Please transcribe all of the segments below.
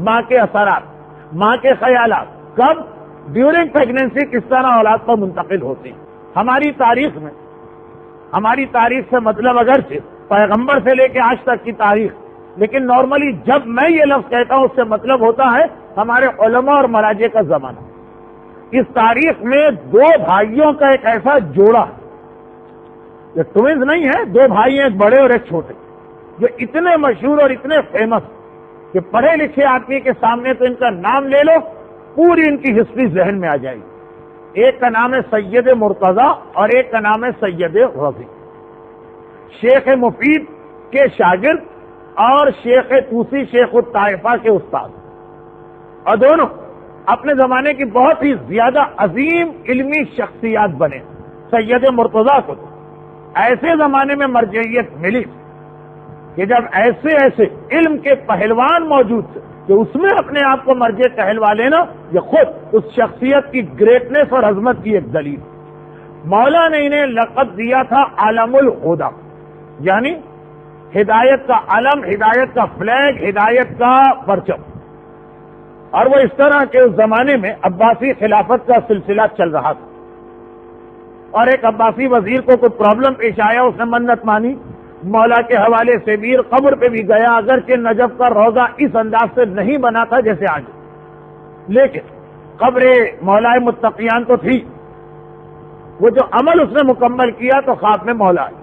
ماں کے اثرات، ماں کے خیالات کب ڈیورنگ پریگنینسی کس طرح اولاد پر منتقل ہوتے ہیں. ہماری تاریخ سے مطلب اگرچہ پیغمبر سے لے کے آج تک کی تاریخ، لیکن نارملی جب میں یہ لفظ کہتا ہوں اس سے مطلب ہوتا ہے ہمارے علماء اور مراجع کا زمانہ. اس تاریخ میں دو بھائیوں کا ایک ایسا جوڑا، یہ ٹوئنز نہیں ہے، دو بھائی ہیں، ایک بڑے اور ایک چھوٹے، جو اتنے مشہور اور اتنے فیمس کہ پڑھے لکھے آدمی کے سامنے تو ان کا نام لے لو پوری ان کی ہسٹری ذہن میں آ جائے گی. ایک کا نام ہے سید مرتضی اور ایک کا نام ہے سید رضی. شیخ مفید کے شاگرد اور شیخ توسی شیخ الطائفہ کے استاد، اور دونوں اپنے زمانے کی بہت ہی زیادہ عظیم علمی شخصیات بنے. سید مرتضی کو ایسے زمانے میں مرجعیت ملی کہ جب ایسے علم کے پہلوان موجود تھے کہ اس میں اپنے آپ کو مرجع کہلوا لینا، یہ خود اس شخصیت کی گریٹنس اور عظمت کی ایک دلیل. مولا نے انہیں لقب دیا تھا عالم الہدی، یعنی ہدایت کا علم، ہدایت کا فلیگ، ہدایت کا پرچم. اور وہ اس طرح کے اس زمانے میں عباسی خلافت کا سلسلہ چل رہا تھا، اور ایک عباسی وزیر کو کوئی پرابلم پیش آیا، اس نے منت مانی، مولا کے حوالے سے بھی قبر پہ بھی گیا، اگرچہ نجف کا روضہ اس انداز سے نہیں بنا تھا جیسے آج، لیکن قبر مولا متقیان تو تھی. وہ جو عمل اس نے مکمل کیا تو خواب میں مولا آئی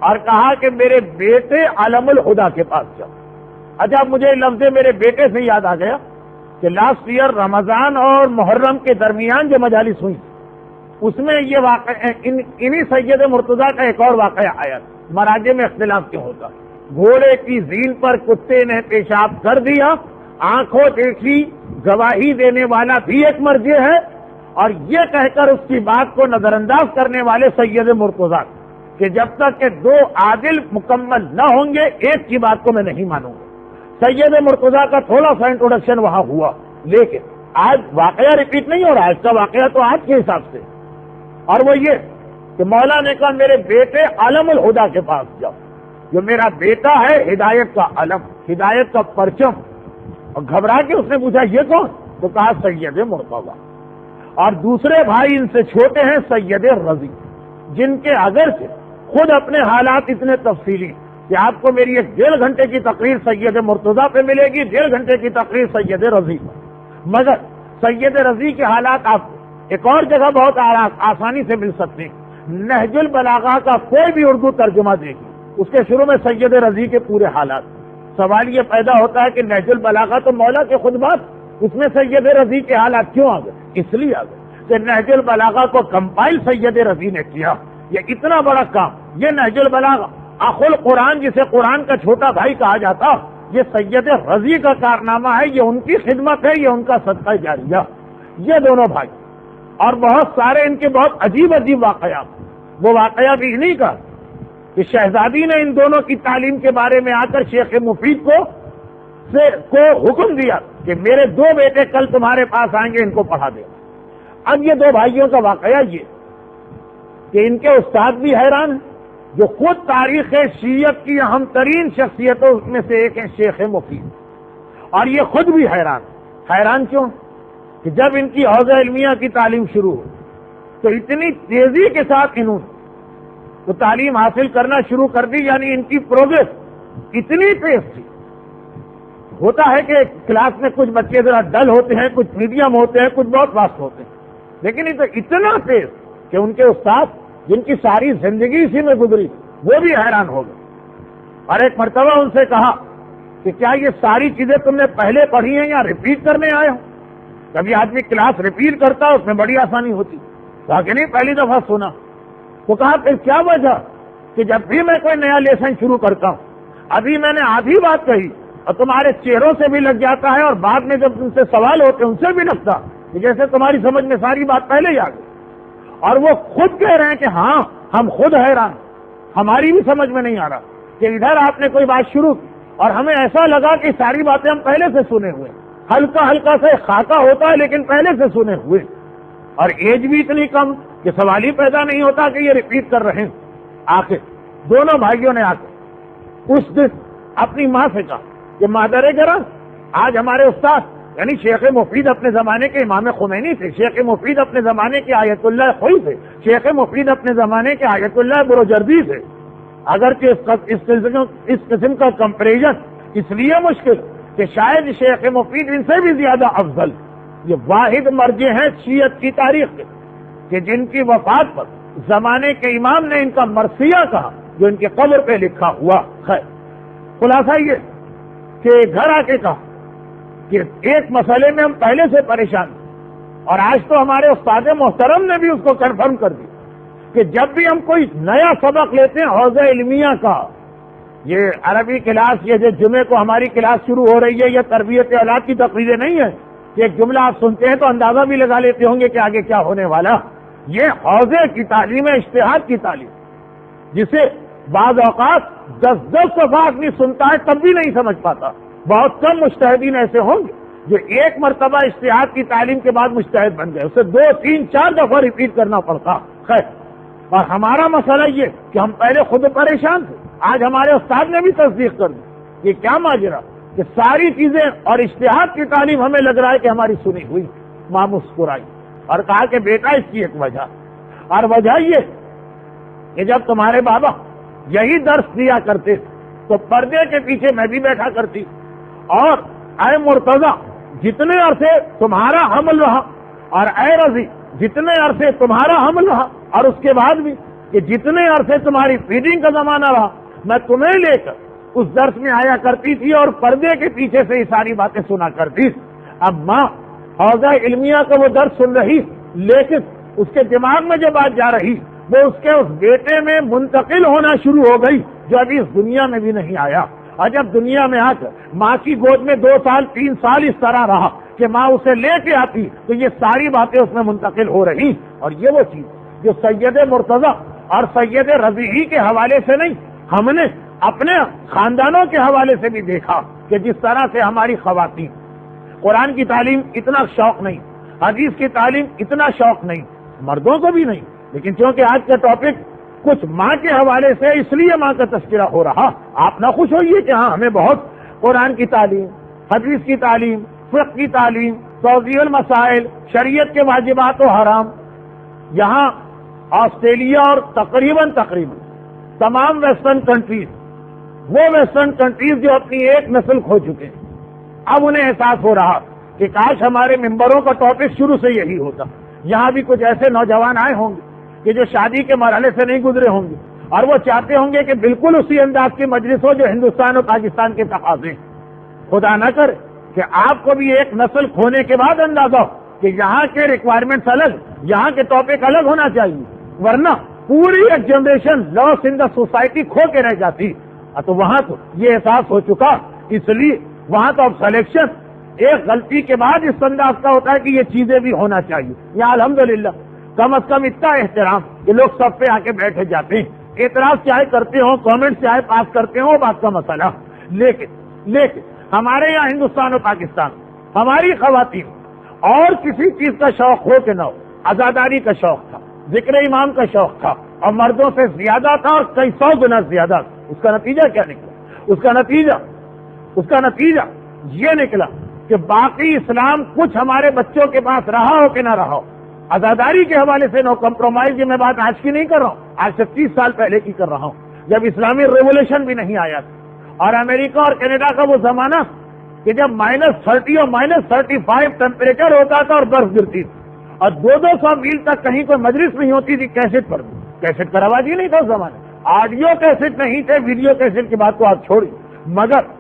اور کہا کہ میرے بیٹے عالم الہدی کے پاس جاؤ. اچھا، مجھے لفظ میرے بیٹے سے یاد آ گیا کہ لاسٹ ایئر رمضان اور محرم کے درمیان جو مجالس ہوئی اس میں یہ واقعہ انہی سید مرتضی کا ایک اور واقعہ آیا. مراجع میں اختلاف کیوں ہوتا؟ گھوڑے کی زین پر کتے نے پیشاب کر دیا، آنکھوں دیکھی، گواہی دینے والا بھی ایک مرجع ہے، اور یہ کہہ کر اس کی بات کو نظر انداز کرنے والے سید مرتضی کہ جب تک کہ دو عادل مکمل نہ ہوں گے ایک کی بات کو میں نہیں مانوں گا. سید مرتضی کا تھوڑا سا انٹروڈکشن وہاں ہوا، لیکن آج واقعہ ریپیٹ نہیں ہو رہا. آج کا واقعہ تو آج کے حساب سے، اور وہ یہ کہ مولا نے کہا میرے بیٹے عالم الہدی کے پاس جاؤ. جو میرا بیٹا ہے ہدایت کا علم، ہدایت کا پرچم. اور گھبرا کے اس نے پوچھا یہ کون؟ تو کہا سید مرتضی. اور دوسرے بھائی ان سے چھوٹے ہیں سید رضی، جن کے اگر سے خود اپنے حالات اتنے تفصیلی کہ آپ کو میری ایک 1.5 گھنٹے کی تقریر سید مرتضی پہ ملے گی، 1.5 گھنٹے کی تقریر سید رضی پر. مگر سید رضی کے حالات آپ ایک اور جگہ بہت آسانی سے مل سکتے ہیں. نہج البلاغہ کا کوئی بھی اردو ترجمہ دیکھیں، اس کے شروع میں سید رضی کے پورے حالات. سوال یہ پیدا ہوتا ہے کہ نہج البلاغہ تو مولا کے خطبات، اس میں سید رضی کے حالات کیوں آ گئے؟ اس لیے آ گئے کہ نہج البلاغہ کو کمپائل سید رضی نے کیا. یہ اتنا بڑا کام، یہ نہج البلاغہ اخو القرآن جسے قرآن کا چھوٹا بھائی کہا جاتا، یہ سید رضی کا کارنامہ ہے، یہ ان کی خدمت ہے، یہ ان کا صدقہ جاریہ. یہ دونوں بھائی اور بہت سارے ان کے بہت عجیب عجیب واقعات. وہ واقعہ بھی انہی کا کہ شہزادی نے ان دونوں کی تعلیم کے بارے میں آ کر شیخ مفید کو حکم دیا کہ میرے 2 بیٹے کل تمہارے پاس آئیں گے، ان کو پڑھا دے. اب یہ 2 بھائیوں کا واقعہ یہ کہ ان کے استاد بھی حیران ہیں، جو خود تاریخ شیعت کی اہم ترین شخصیتوں میں سے ایک ہے شیخ مفید، اور یہ خود بھی حیران کیوں کہ جب ان کی حوزہ علمیہ کی تعلیم شروع ہو تو اتنی تیزی کے ساتھ انہوں نے تو تعلیم حاصل کرنا شروع کر دی، یعنی ان کی پروگرس اتنی تیز تھی. ہوتا ہے کہ کلاس میں کچھ بچے ذرا ڈل ہوتے ہیں، کچھ میڈیم ہوتے ہیں، کچھ بہت فاسٹ ہوتے ہیں، لیکن یہ تو اتنا تیز کہ ان کے استاد جن کی ساری زندگی اسی میں گزری وہ بھی حیران ہو گئے. اور ایک مرتبہ ان سے کہا کہ کیا یہ ساری چیزیں تم نے پہلے پڑھی ہیں یا ریپیٹ کرنے آئے ہو؟ کبھی آدمی کلاس ریپیٹ کرتا ہے، اس میں بڑی آسانی ہوتی. کہا کہ نہیں، پہلی دفعہ سنا. تو کہا پھر کیا وجہ کہ جب بھی میں کوئی نیا لیسن شروع کرتا ہوں، ابھی میں نے آدھی بات کہی اور تمہارے چہروں سے بھی لگ جاتا ہے، اور بعد میں جب تم سے سوال ہوتے ہیں ان سے بھی لگتا کہ جیسے تمہاری سمجھ میں ساری بات پہلے ہی آ گئی. اور وہ خود کہہ رہے ہیں کہ ہاں ہم خود حیران، ہماری بھی سمجھ میں نہیں آ رہا کہ ادھر آپ نے کوئی بات شروع کی اور ہمیں ایسا لگا کہ ساری باتیں ہم پہلے سے سنے ہوئے، ہلکا ہلکا سے خاکہ ہوتا ہے لیکن پہلے سے سنے ہوئے، اور ایج بھی اتنی کم کہ سوال ہی پیدا نہیں ہوتا کہ یہ ریپیٹ کر رہے ہیں. آخر دونوں بھائیوں نے آ کے اس دن اپنی ماں سے کہا کہ مادر گراں، آج ہمارے استاد یعنی شیخ مفید اپنے زمانے کے امام خمینی تھے، شیخ مفید اپنے زمانے کے آیت اللہ خوئی تھے، شیخ مفید اپنے زمانے کے آیت اللہ بروجردی تھے، اگرچہ اس قسم کا کمپیریزن اس لیے مشکل کہ شاید شیخ مفید ان سے بھی زیادہ افضل، یہ واحد مرجع ہیں شیعت کی تاریخ کے کہ جن کی وفات پر زمانے کے امام نے ان کا مرثیہ کہا جو ان کی قبر پہ لکھا ہوا ہے۔ خلاصہ یہ کہ گھر آ کے کہا کہ ایک مسئلے میں ہم پہلے سے پریشان ہیں اور آج تو ہمارے استاد محترم نے بھی اس کو کنفرم کر دیا کہ جب بھی ہم کوئی نیا سبق لیتے ہیں حوزہ علمیہ کا، یہ عربی کلاس، یہ جو جمعے کو ہماری کلاس شروع ہو رہی ہے، یہ تربیت اولاد کی تقریریں نہیں ہے کہ ایک جملہ آپ سنتے ہیں تو اندازہ بھی لگا لیتے ہوں گے کہ آگے کیا ہونے والا۔ یہ حوزے کی تعلیم ہے، اجتہاد کی تعلیم، جسے بعض اوقات 10 صفحہ آدمی سنتا ہے تب بھی نہیں سمجھ پاتا۔ بہت کم مجتہدین ایسے ہوں گے جو ایک مرتبہ اجتہاد کی تعلیم کے بعد مجتہد بن گئے، اسے 2 3 4 دفعہ ریپیٹ کرنا پڑتا۔ خیر، اور ہمارا مسئلہ یہ کہ ہم پہلے خود پریشان تھے، آج ہمارے استاد نے بھی تصدیق کر دی۔ یہ کیا ماجرا کہ ساری چیزیں اور اجتہاد کی تعلیم ہمیں لگ رہا ہے کہ ہماری سنی ہوئی۔ ماں مسکرائی اور کہا کہ بیٹا اس کی ایک وجہ، اور وجہ یہ کہ جب تمہارے بابا یہی درس دیا کرتے تو پردے کے پیچھے میں بھی بیٹھا کرتی، اور اے مرتضی جتنے عرصے تمہارا حمل رہا، اور اے رضی جتنے عرصے تمہارا حمل رہا، اور اس کے بعد بھی کہ جتنے عرصے تمہاری فیڈنگ کا زمانہ رہا، میں تمہیں لے کر اس درس میں آیا کرتی تھی اور پردے کے پیچھے سے یہ ساری باتیں سنا کرتی۔ اب ماں حوزہ علمیہ کا وہ درس سن رہی، لیکن اس کے دماغ میں جو بات جا رہی وہ اس کے اس بیٹے میں منتقل ہونا شروع ہو گئی جو ابھی اس دنیا میں بھی نہیں آیا، اور جب دنیا میں آ کر ماں کی گود میں 2 سال 3 سال اس طرح رہا کہ ماں اسے لے کے آتی تو یہ ساری باتیں اس میں منتقل ہو رہی۔ اور یہ وہ چیز جو سید مرتضی اور سید رضی کے حوالے سے نہیں، ہم نے اپنے خاندانوں کے حوالے سے بھی دیکھا کہ جس طرح سے ہماری خواتین قرآن کی تعلیم اتنا شوق نہیں، حدیث کی تعلیم اتنا شوق نہیں، مردوں کو بھی نہیں، لیکن چونکہ آج کا ٹاپک کچھ ماں کے حوالے سے اس لیے ماں کا تذکرہ ہو رہا، آپ نہ خوش ہوئیے کہ ہاں ہمیں بہت قرآن کی تعلیم، حدیث کی تعلیم، فقہ کی تعلیم، توضیح المسائل، شریعت کے واجبات و حرام، یہاں آسٹریلیا اور تقریباً تمام ویسٹرن کنٹریز، وہ ویسٹرن کنٹریز جو اپنی ایک نسل کھو چکے ہیں، اب انہیں احساس ہو رہا کہ کاش ہمارے ممبروں کا ٹاپک شروع سے یہی ہوتا۔ یہاں بھی کچھ ایسے نوجوان آئے ہوں گے کہ جو شادی کے مرحلے سے نہیں گزرے ہوں گے اور وہ چاہتے ہوں گے کہ بالکل اسی انداز کی مجلس ہو جو ہندوستان اور پاکستان کے تقاضے۔ خدا نہ کرے کہ آپ کو بھی ایک نسل کھونے کے بعد اندازہ ہو کہ یہاں کے ریکوائرمنٹس الگ، یہاں کے ٹاپک الگ ہونا چاہیے، ورنہ پوری ایک generation loss in the society کھو کے رہ جاتی۔ تو وہاں تو یہ احساس ہو چکا، اس لیے وہاں تو اب سلیکشن ایک غلطی کے بعد اس انداز کا ہوتا ہے کہ یہ چیزیں بھی ہونا چاہیے۔ یہاں الحمدللہ کم از کم اتنا احترام کہ لوگ سب پہ آ کے بیٹھے جاتے ہیں، اعتراض چاہے کرتے ہوں، کامنٹ چاہے پاس کرتے ہوں، بات کا مسئلہ۔ لیکن ہمارے یہاں ہندوستان اور پاکستان ہماری خواتین اور کسی چیز کا شوق ہو کہ نہ ہو، عزاداری کا شوق تھا، ذکر امام کا شوق تھا، اور مردوں سے زیادہ تھا اور کئی 100 گنا زیادہ۔ اس کا نتیجہ کیا نکلا؟ اس کا نتیجہ یہ نکلا کہ باقی اسلام کچھ ہمارے بچوں کے پاس رہا ہو کہ نہ رہا ہو، عزاداری کے حوالے سے نو کمپرومائز، یہ میں بات آج کی نہیں کر رہا ہوں، آج سے 30 سال پہلے کی کر رہا ہوں، جب اسلامی ریولیوشن بھی نہیں آیا تھا، اور امریکہ اور کینیڈا کا وہ زمانہ کہ جب -30 اور -35 ٹیمپریچر ہوتا تھا اور برف گرتی تھی، اور 200 میل تک کہیں کوئی مجلس نہیں ہوتی تھی کیسٹ پر، کیسٹ پر آواز ہی نہیں تھا اس زمانے، آڈیو کیسٹ نہیں تھے، ویڈیو کیسٹ کی بات کو آپ چھوڑی، مگر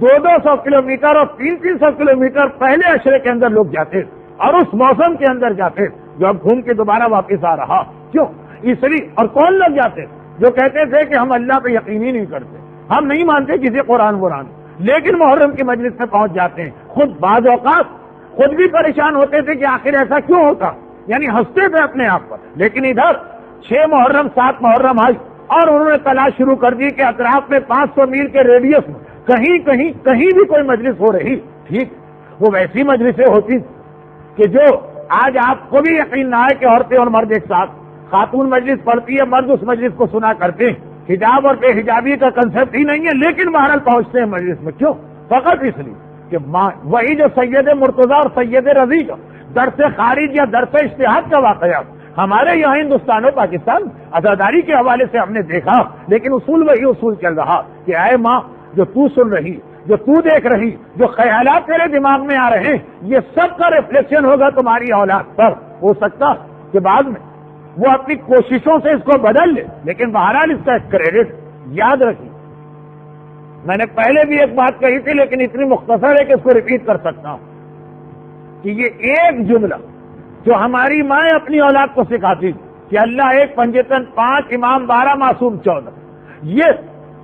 200 کلومیٹر اور 300 کلومیٹر پہلے عشرے کے اندر لوگ جاتے، اور اس موسم کے اندر جاتے جو اب گھوم کے دوبارہ واپس آ رہا۔ کیوں؟ اس لیے، اور کون لوگ جاتے جو کہتے تھے کہ ہم اللہ پہ یقین ہی نہیں کرتے، ہم نہیں مانتے کسی قرآن لیکن محرم کی مجلس میں پہنچ جاتے ہیں، خود بعض اوقات خود بھی پریشان ہوتے تھے کہ آخر ایسا کیوں ہوتا، یعنی ہنستے تھے اپنے آپ پر، لیکن ادھر 6 محرم 7 محرم آئی اور انہوں نے تلاش شروع کر دی کہ اطراف میں 500 میل کے ریڈیس میں کہیں بھی کوئی مجلس ہو رہی، ٹھیک وہ ویسی مجلسیں ہوتی کہ جو آج آپ کو بھی یقین نہ آئے کہ عورتیں اور مرد ایک ساتھ، خاتون مجلس پڑھتی ہے، مرد اس مجلس کو سنا کرتے ہیں، حجاب اور بے حجابی کا کنسپٹ ہی نہیں ہے، لیکن بہرحال پہنچتے ہیں مجلس میں۔ کیوں؟ فقط اس لیے کہ وہی جو سید مرتضیٰ اور سید رضی کا درس خارج یا درس اجتہاد کا واقعہ ہمارے یہاں ہندوستان و پاکستان عزاداری کے حوالے سے ہم نے دیکھا، لیکن اصول وہی اصول چل رہا کہ اے ماں، جو تو سن رہی، جو تو دیکھ رہی، جو خیالات تیرے دماغ میں آ رہے ہیں، یہ سب کا ریفلیکشن ہوگا تمہاری اولاد پر. ہو سکتا کہ بعد میں وہ اپنی کوششوں سے اس کو بدل لے، لیکن بہرحال اس کا ایک کریڈٹ یاد رکھیے. میں نے پہلے بھی ایک بات کہی تھی لیکن اتنی مختصر ہے کہ اس کو ریپیٹ کر سکتا ہوں کہ یہ ایک جملہ جو ہماری ماں اپنی اولاد کو سکھاتی تھی کہ اللہ ایک، پنجتن 5، امام 12، معصوم 14، یہ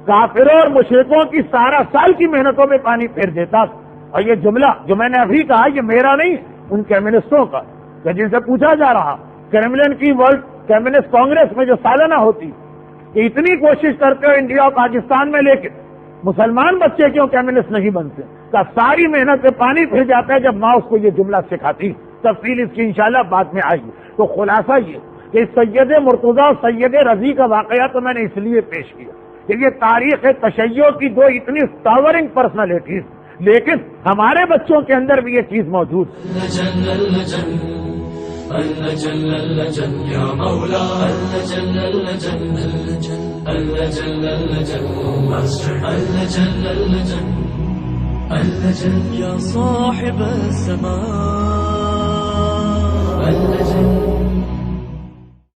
کافروں اور مشرکوں کی سارا سال کی محنتوں میں پانی پھیر دیتا تھا. اور یہ جملہ جو میں نے ابھی کہا یہ میرا نہیں، ان کمیونسٹوں کا، کہ جن سے پوچھا جا رہا کرملن کی ورلڈ کمیونسٹ کانگریس میں جو سالانہ ہوتی کہ اتنی کوشش کرتے ہو انڈیا اور پاکستان میں، لیکن مسلمان بچے کیوں کمیونسٹ نہیں بنتے، کا ساری محنت سے پانی پھر جاتا ہے جب ماں اس کو یہ جملہ سکھاتی. تفصیل اس کی انشاءاللہ بعد میں آئے گی. تو خلاصہ یہ کہ سید مرتضیٰ اور سید رضی کا واقعہ تو میں نے اس لیے پیش کیا کہ یہ تاریخ تشیع کی دو اتنی ٹاورنگ پرسنالٹیز، لیکن ہمارے بچوں کے اندر بھی یہ چیز موجود يا صاحب السماء